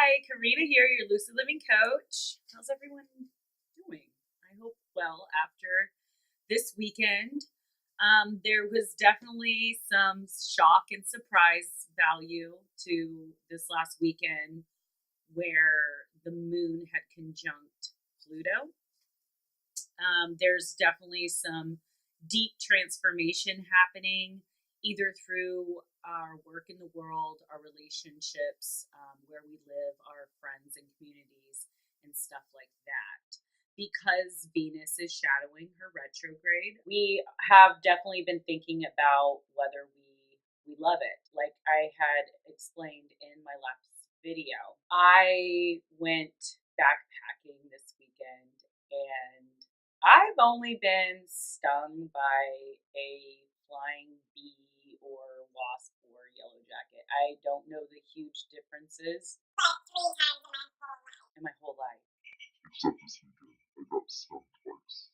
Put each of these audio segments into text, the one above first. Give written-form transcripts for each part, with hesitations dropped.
Hi, Karina here, your Lucid Living Coach. How's everyone doing? I hope well after this weekend. There was definitely some shock and surprise value to this last weekend where the moon had conjunct Pluto. There's definitely some deep transformation happening either through our work in the world, our relationships, where we live, our friends and communities, and stuff like that. Because Venus is shadowing her retrograde, we have definitely been thinking about whether we love it. Like I had explained in my last video, I went backpacking this weekend and I've only been stung by a flying bee or wasp or yellow jacket. I don't know the huge differences. Like 3 times in my whole life. In my whole life. Except this weekend, I got stung twice.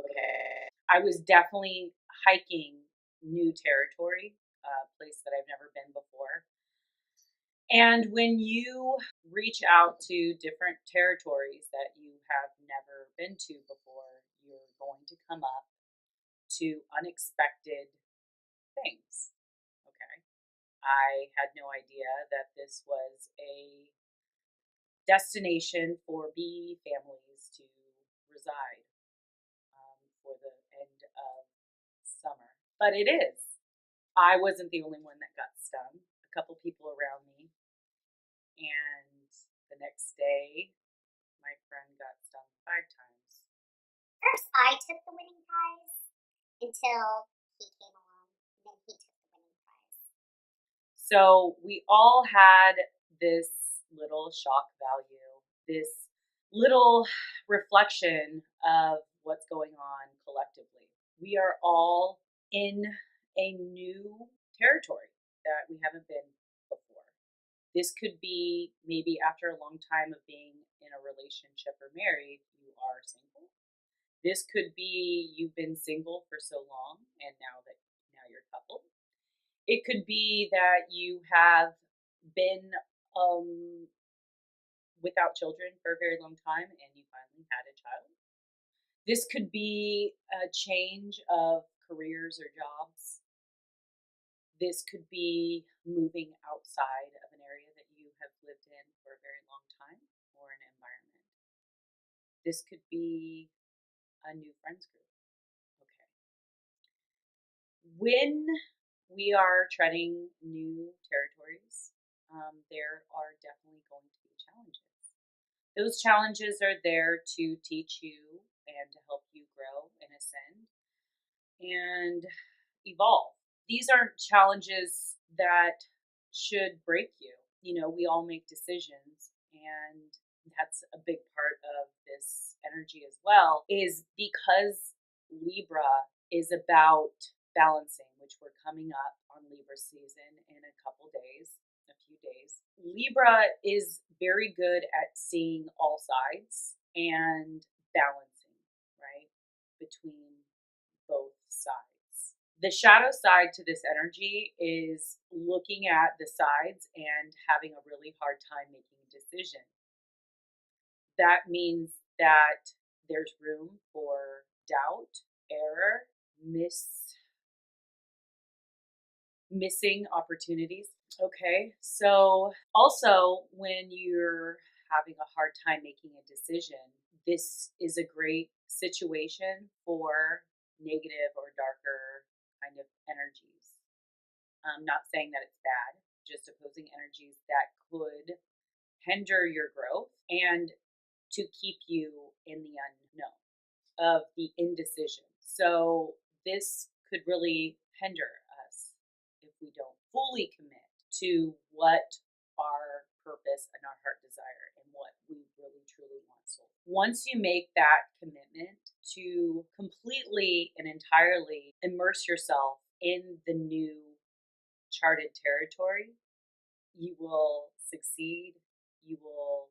Okay. I was definitely hiking new territory, a place that I've never been before. And when you reach out to different territories that you have never been to before, you're going to come up to unexpected things. Okay. I had no idea that this was a destination for bee families to reside for the end of summer. But it is. I wasn't the only one that got stung. A couple people around me. And the next day, my friend got stung 5 times. First, I took the winning prize until he came along, and then he took the winning prize. So we all had this little shock value, this little reflection of what's going on collectively. We are all in a new territory that we haven't been before. This could be maybe after a long time of being in a relationship or married, you are single. This could be you've been single for so long and now you're coupled. It could be that you have been without children for a very long time and you finally had a child. This could be a change of careers or jobs. This could be moving outside of an area that you have lived in for a very long time or an environment. This could be a new friends group. Okay. When we are treading new territories, there are definitely going to be challenges. Those challenges are there to teach you and to help you grow and ascend and evolve. These aren't challenges that should break you. You know, we all make decisions, and that's a big part of this energy as well, is because Libra is about balancing, which we're coming up on Libra season in a few days. Libra is very good at seeing all sides and balancing, right, between both sides. The shadow side to this energy is looking at the sides and having a really hard time making a decision. That means that there's room for doubt, error, missing opportunities. Okay, so also when you're having a hard time making a decision, this is a great situation for negative or darker kind of energies. I'm not saying that it's bad, just opposing energies that could hinder your growth and to keep you in the unknown of the indecision. So this could really hinder us if we don't fully commit to what our purpose and our heart desire and what we really truly want. So once you make that commitment to completely and entirely immerse yourself in the new charted territory, you will succeed, you will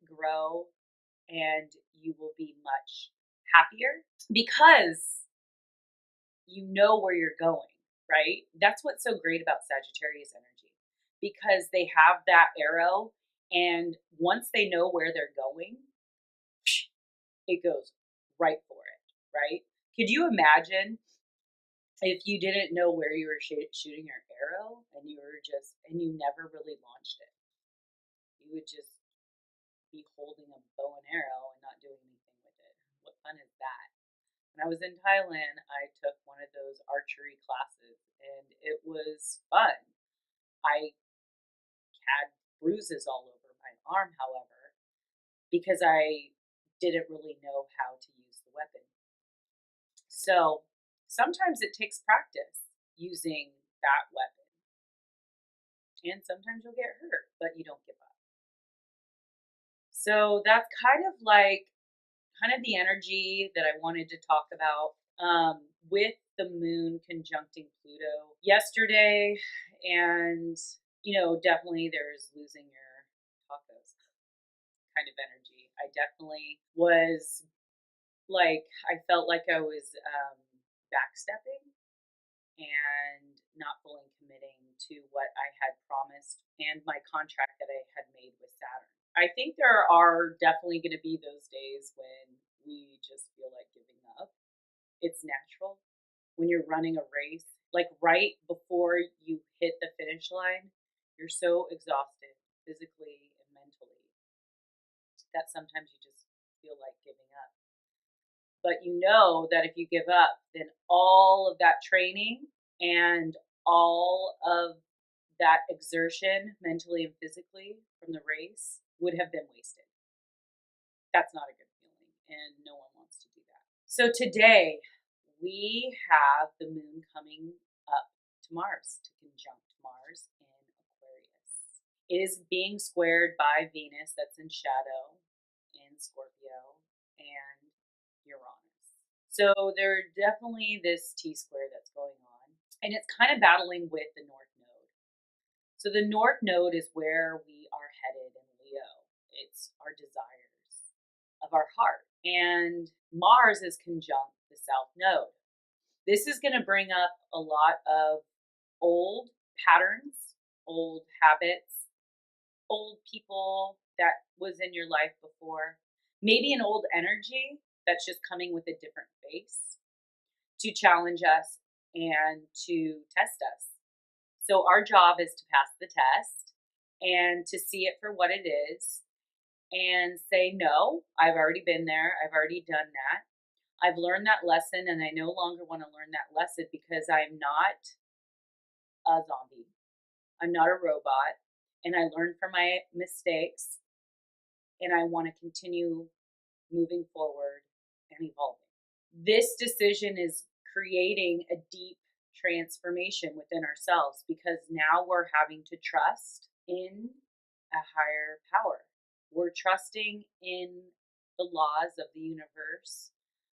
grow, and you will be much happier because you know where you're going, right? That's what's so great about Sagittarius energy, because they have that arrow And once they know where they're going, it goes right for it, right? Could you imagine if you didn't know where you were shooting your arrow and you never really launched it? You would just be holding a bow and arrow and not doing anything with it. What fun is that? When I was in Thailand, I took one of those archery classes and it was fun. I had bruises all over my arm, however, because I didn't really know how to use the weapon. So sometimes it takes practice using that weapon, and sometimes you'll get hurt, but you don't give up. So that's kind of the energy that I wanted to talk about with the moon conjuncting Pluto yesterday. And, definitely there's losing your tacos kind of energy. I definitely was I felt like I was backstepping and not fully committing to what I had promised and my contract that I had made with Saturn. I think there are definitely going to be those days when we just feel like giving up. It's natural when you're running a race, like right before you hit the finish line, you're so exhausted physically and mentally that sometimes you just feel like giving up. But you know that if you give up, then all of that training and all of that exertion mentally and physically from the race would have been wasted. That's not a good feeling, and no one wants to do that. So today, we have the moon coming up to Mars, to conjunct Mars in Aquarius. It is being squared by Venus, that's in shadow, in Scorpio, and Uranus. So there's definitely this T square that's going on, and it's kind of battling with the North Node. So the North Node is where we are headed in Leo. It's our desires of our heart. And Mars is conjunct the South Node. This is going to bring up a lot of old patterns, old habits, old people that was in your life before, maybe an old energy that's just coming with a different face to challenge us and to test us. So our job is to pass the test and to see it for what it is and say, no, I've already been there. I've already done that. I've learned that lesson and I no longer want to learn that lesson because I'm not a zombie. I'm not a robot. And I learned from my mistakes and I want to continue moving forward and evolving. This decision is creating a deep transformation within ourselves because now we're having to trust in a higher power. We're trusting in the laws of the universe,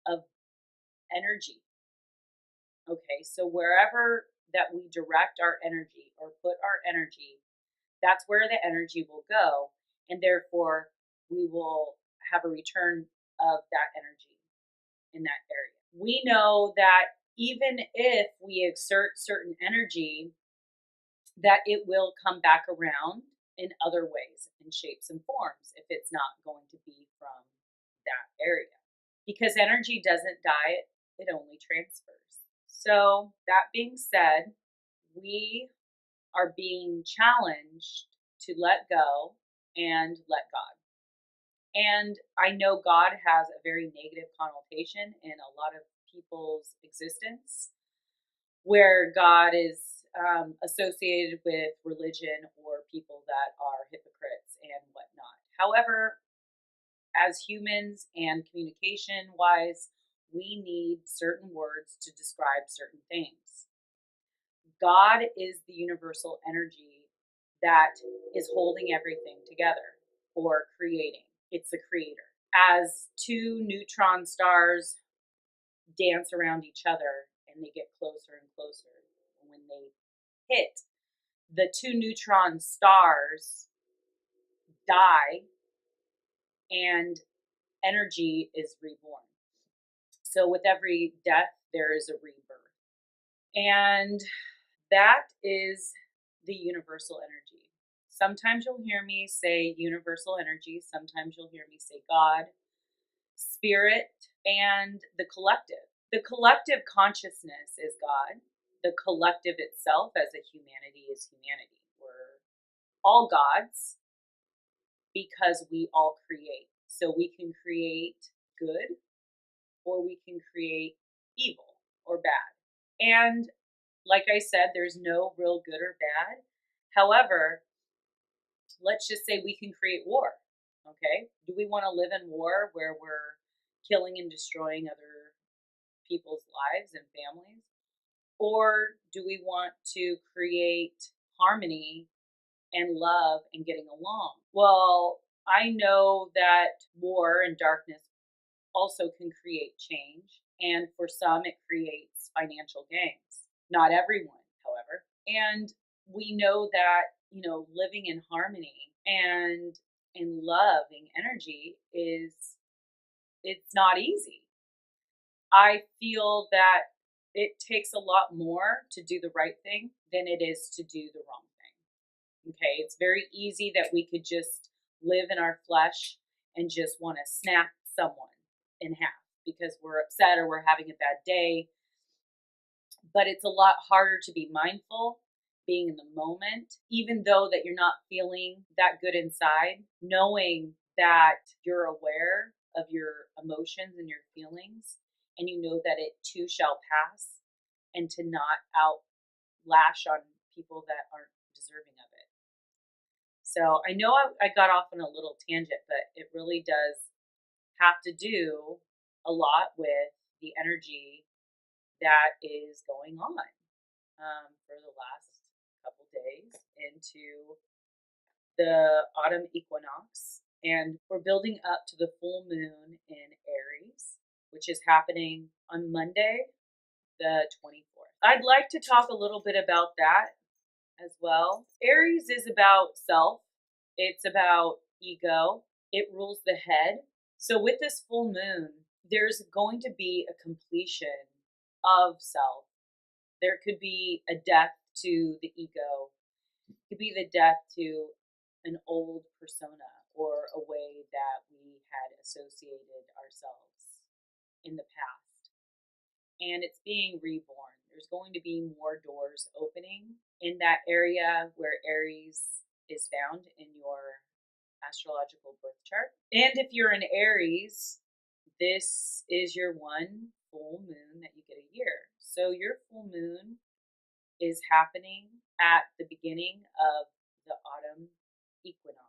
of energy. Okay, so wherever that we direct our energy or put our energy, that's where the energy will go. And therefore, we will have a return of that energy in that area. We know that even if we exert certain energy, that it will come back around in other ways, in shapes and forms, if it's not going to be from that area. Because energy doesn't die, it only transfers. So, that being said, we are being challenged to let go and let God. And I know God has a very negative connotation in a lot of people's existence, where God is associated with religion or people that are hypocrites and whatnot. However, as humans and communication wise, we need certain words to describe certain things. God is the universal energy that is holding everything together or creating. It's the creator. As two neutron stars dance around each other and they get closer and closer, when they hit, the two neutron stars die and energy is reborn. So with every death, there is a rebirth. And that is the universal energy. Sometimes you'll hear me say universal energy, sometimes you'll hear me say God, spirit, and the collective. The collective consciousness is God. The collective itself as a humanity is humanity. We're all gods because we all create. So we can create good or we can create evil or bad. And like I said, there's no real good or bad. However, let's just say we can create war. Okay? Do we want to live in war where we're killing and destroying other people's lives and families? Or do we want to create harmony and love and getting along? Well, I know that war and darkness also can create change, and for some, it creates financial gains. Not everyone, however. And we know that, living in harmony and in loving energy it's not easy. I feel that it takes a lot more to do the right thing than it is to do the wrong thing. Okay, it's very easy that we could just live in our flesh and just want to snap someone in half because we're upset or we're having a bad day. But it's a lot harder to be mindful, being in the moment, even though that you're not feeling that good inside, knowing that you're aware of your emotions and your feelings, and you know that it too shall pass, and to not outlash on people that aren't deserving of it. So I know I got off on a little tangent, but it really does have to do a lot with the energy that is going on for the last couple days into the autumn equinox. And we're building up to the full moon in Aries, which is happening on Monday, the 24th. I'd like to talk a little bit about that as well. Aries is about self, it's about ego, it rules the head. So, with this full moon, there's going to be a completion of self. There could be a death to the ego, it could be the death to an old persona or a way that we had associated ourselves in the past. And it's being reborn. There's going to be more doors opening in that area where Aries is found in your astrological birth chart. And if you're an Aries, this is your one full moon that you get a year. So your full moon is happening at the beginning of the autumn equinox.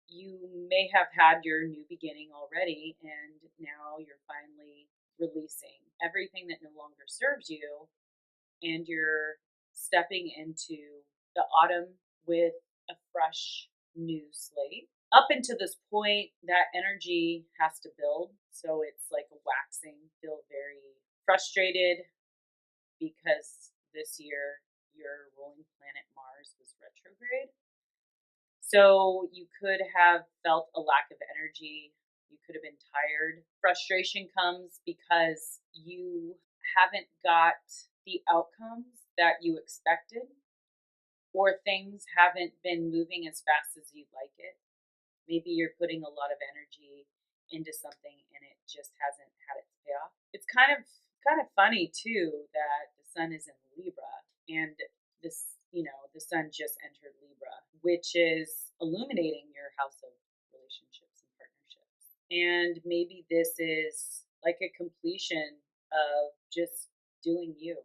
You may have had your new beginning already, and now you're finally releasing everything that no longer serves you, and you're stepping into the autumn with a fresh new slate. Up until this point, that energy has to build. So it's like a waxing, feel very frustrated because this year your ruling planet Mars was retrograde. So you could have felt a lack of energy. You could have been tired. Frustration comes because you haven't got the outcomes that you expected, or things haven't been moving as fast as you'd like it. Maybe you're putting a lot of energy into something and it just hasn't had its payoff. It's kind of funny too that the sun is in Libra, and the sun just entered Libra, which is illuminating your house of relationships and partnerships. And maybe this is like a completion of just doing you,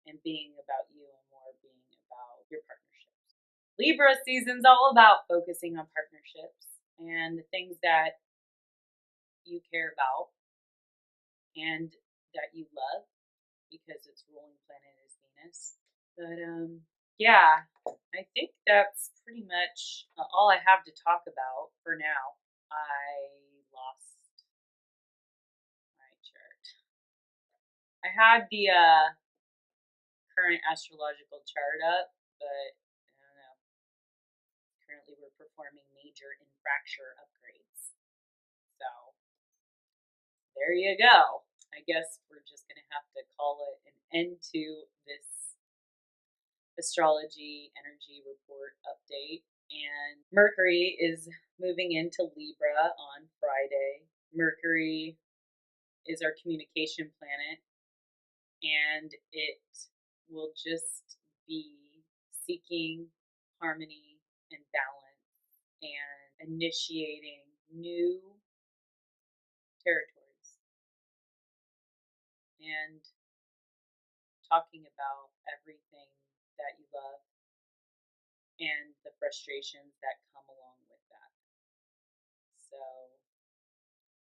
and being about you and more being about your partnerships. Libra season's all about focusing on partnerships and the things that you care about and that you love, because its ruling planet is Venus. But yeah, I think that's pretty much all I have to talk about for now. I lost my chart. I had the current astrological chart up, but I don't know. Currently, we're performing major infracture upgrades. So there you go. I guess we're just going to have to call it an end to this astrology energy report update. And Mercury is moving into Libra on Friday. Mercury is our communication planet, and it will just be seeking harmony and balance and initiating new territories and talking about everything that you love and the frustrations that come along with that. So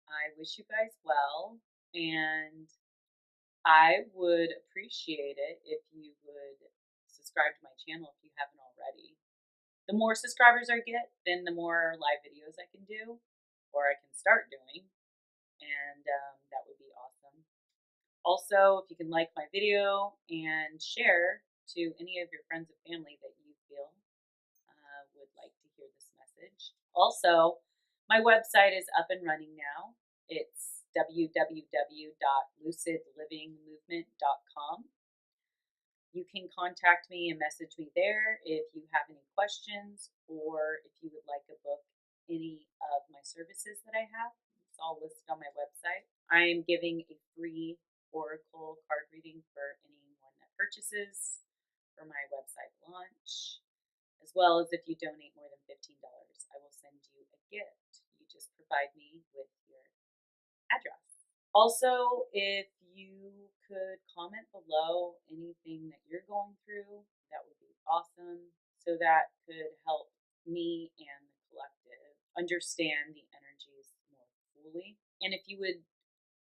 I wish you guys well, and I would appreciate it if you would subscribe to my channel if you haven't already. The more subscribers I get, then the more live videos I can do, or I can start doing, and that would be awesome. Also, if you can like my video and share to any of your friends and family that you feel would like to hear this message. Also, my website is up and running now. It's www.lucidlivingmovement.com. You can contact me and message me there if you have any questions or if you would like to book any of my services that I have. It's all listed on my website. I am giving a free oracle card reading for anyone that purchases for my website launch, as well as if you donate more than $15, I will send you a gift. You just provide me with your address. Also, if you could comment below anything that you're going through, that would be awesome. So that could help me and the collective understand the energies more fully. And if you would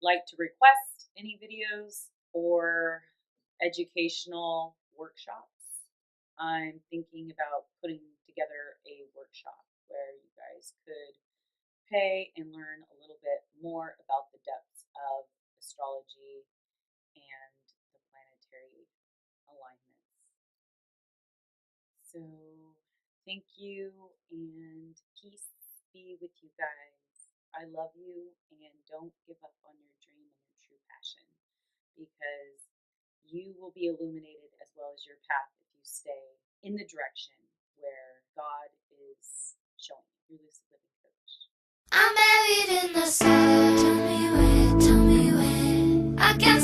like to request any videos or educational workshops, I'm thinking about putting together a workshop where you guys could pay and learn a little bit more about the depths of astrology and the planetary alignments. So, thank you, and peace be with you guys. I love you, and don't give up on your dream and your true passion, because you will be illuminated as well as your path if you stay in the direction where God is showing you. Your lucid living coach. I'm buried in the sun. Tell me where, I can't